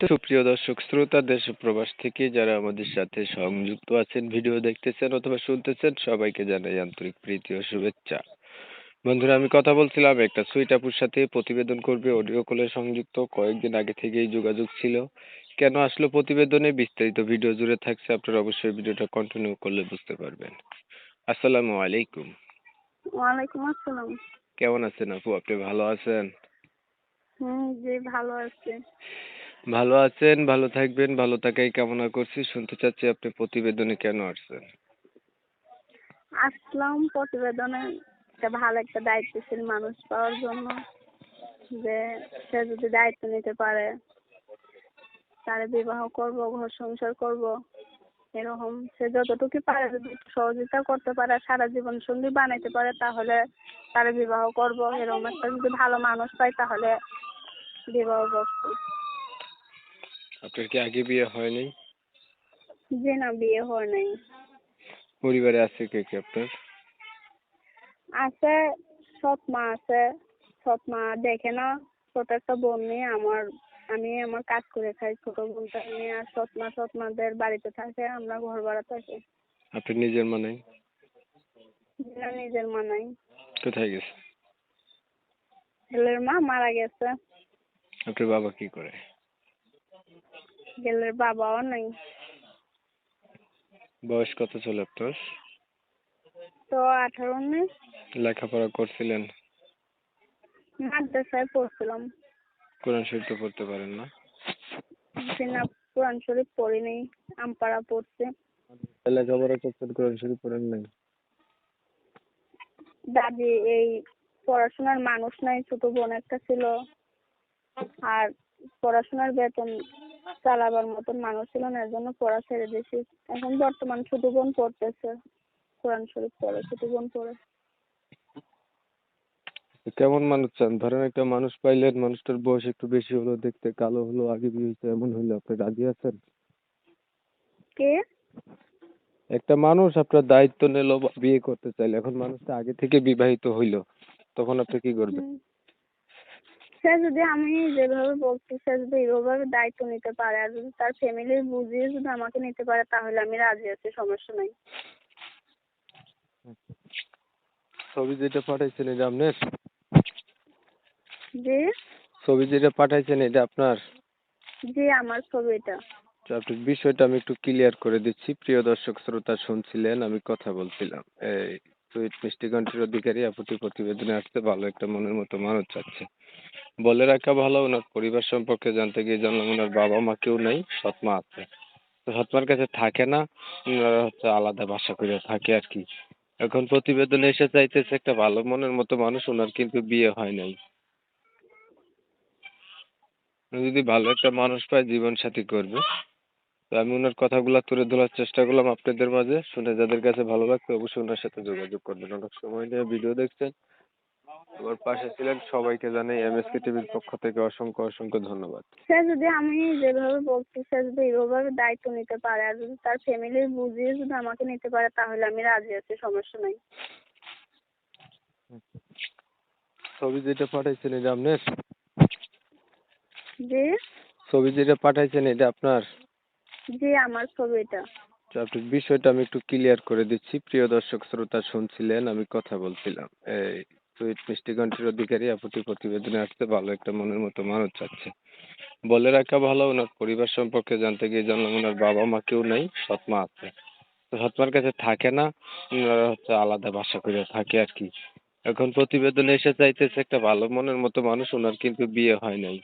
তো সুপ্রিয় দর্শক শ্রোতা দেশ ও প্রবাস থেকে যারা আমাদের সাথে সংযুক্ত আছেন, ভিডিও দেখতেছেন অথবা শুনতেছেন, সবাইকে জানাই আন্তরিক প্রীতি ও শুভেচ্ছা। বন্ধুরা, আমি কথা বলছিলাম একটা সুইট আপুর সাথে, প্রতিবেদন করবে, অডিও কলে সংযুক্ত, কয়েকদিন আগে থেকেই যোগাযোগ ছিল। কেন আসলো প্রতিবেদনে, বিস্তারিত ভিডিও জুড়ে থাকছে, আপনারা অবশ্যই ভিডিওটা কন্টিনিউ করলে বুঝতে পারবেন। আসসালামু আলাইকুম। ওয়ালাইকুম আসসালাম। কেমন আছেন আপু? আপনি ভালো আছেন? জি ভালো আছি। ভালো আছেন, ভালো থাকবেন, ভালো থাকাই কামনা করছি। শুনতে চাচ্ছি আপনি প্রতিবেদনে কেন আসছেন? আসলাম প্রতিবেদনে ভালো একটা দায়িত্বশীল মানুষ পাওয়ার জন্য, যে সে যদি দায়িত্ব নিতে পারে, তারে বিবাহ করব, ঘর সংসার করব, এরকম সে যতটুকু পারে যদি একটু সহযোগিতা করতে পারে, সারা জীবন সঙ্গী বানাইতে পারে, তাহলে তারে বিবাহ করব। এরকম একটা যদি ভালো মানুষ পাই তাহলে বিবাহ করব। আপনার কি আগে বিয়ে হয়নি? জি না, বিয়ে হয় নাই। পরিবারে আছে কে কে আপনার? আছে, সৎ মা আছে। সৎ মা দেখে না, ছোট একটা বোন নিয়ে আমি আমার কাজ করে খাই, ছোট বোনটা নিয়ে। আর সৎ মাদের বাড়িতে থাকে, আমরা ঘর ভাড়া থাকি। আপনার নিজের মা নাই? নিজের মা নাই। কোথায় গেছে? ছেলের মা মারা গেছে। আপনার বাবা কি করে? ছেলের বাবাও নাই। বয়স কত ছিল আপনার? তো 18-19। লেখাপড়া করছিলেন? মাদ্রাসায় পড়ছিলাম। কোরআন শরীফ তো পড়তে পারেন না? না, কোরআন শরীফ পড়ি নাই, আমপাড়া পড়ছি। লেখাপড়া করছেন, কোরআন শরীফ পড়েন নাই? দাদি এই পড়াশোনার মানুষ নাই, ছোট বোন একটা ছিল, আর পড়াশোনার বেতন চালাবার মতন মানুষ ছিল না, এর জন্য পড়া ছেড়ে দিয়েছি। এখন বর্তমান ছোট বোন পড়তেছে, কোরআন শরীফ পড়ে, ছোট বোন পড়ে। কেমন মানুষ চান? ধরেন একটা মানুষ পাইলেন, মানুষটার বয়স একটু বেশি হলো, দেখতে কালো হলো, আগে বিয়ে হয়েছে, এমন হইলে আপনি রাজি আছেন? কে? একটা মানুষ আপনার দায়িত্ব নিল বা বিয়ে করতে চাইলে, এখন মানুষটা আগে থেকে বিবাহিত হইলো, তখন আপনি কি করবেন? সে যদি, আমি যেভাবে বলছি, সে যদি এইভাবে দায়িত্ব নিতে পারে, আর যদি তার ফ্যামিলির বুঝিয়ে যদি আমাকে নিতে পারে, তাহলে আমি রাজি আছি, সমস্যা নাই। ছবি যেটা পাঠাইছেন এটা আপনার? জি। ছবি যেটা পাঠাইছেন এটা আপনার? জি, আমার ছবি এটা। তো আপনার বিষয়টা আমি একটু ক্লিয়ার করে দিচ্ছি। প্রিয় দর্শক শ্রোতা, শুনছিলেন আমি কথা বলছিলাম, এই সুইট মিষ্টি কণ্ঠের অধিকারী আপুটি প্রতিবেদনে আসতে ভালো একটা মনের মতো মানুষ চাচ্ছে। বলে রাখা ভালো, ওনার পরিবার সম্পর্কে জানতে গিয়ে জানলাম ওনার বাবা মা কেউ নেই, সৎমা আছে। তো সৎমার কাছে থাকে না, ওনারা হচ্ছে আলাদা বাসা করে থাকে আর কি। এখন প্রতিবেদনে এসে চাইতেছে একটা ভালো মনের মতো মানুষ, ওনার কিন্তু বিয়ে হয় নাই। উনি যদি ভালো একটা মানুষ পায়, জীবন সাথী করবে। তো আমি ওনার কথাগুলো তুলে ধরার চেষ্টা করলাম আপনাদের মাঝে। শুনে যাদের কাছে ভালো লাগবে অবশ্যই ওনার সাথে যোগাযোগ করবেন। অনেক সময় নিয়ে ভিডিও দেখছেন, আমার পাশে ছিলেন, সবাইকে জানাই এমএসকে টিভির পক্ষ থেকে অসংখ্য অসংখ্য ধন্যবাদ। সে যদি, আমি যেভাবে বলছি, সে যদি এইভাবে দায়িত্ব নিতে পারে, আর যদি তার ফ্যামিলির বুঝিয়ে যদি আমাকে নিতে পারে, তাহলে আমি রাজি আছি, সমস্যা নাই। ছবি যেটা পাঠাইছেন এটা আপনার? জি। ছবি যেটা পাঠাইছেন এটা আপনার? জি, আমার ছবি এটা। তো আপনার বিষয়টা আমি একটু ক্লিয়ার করে দিচ্ছি। প্রিয় দর্শক শ্রোতা, শুনছিলেন আমি কথা বলছিলাম, এই সুইট মিষ্টি কণ্ঠের অধিকারী আপুটি প্রতিবেদনে আসতে ভালো একটা মনের মতো মানুষ চাচ্ছে। বলে রাখা ভালো, ওনার পরিবার সম্পর্কে জানতে গিয়ে জানলাম ওনার বাবা মা কেউ নাই, সৎমা আছে। তো সৎমার কাছে থাকে না, ওনারা হচ্ছে আলাদা বাসা করে থাকে আর কি। এখন প্রতিবেদনে এসে চাইতেছে একটা ভালো মনের মতো মানুষ, ওনার কিন্তু বিয়ে হয় নাই।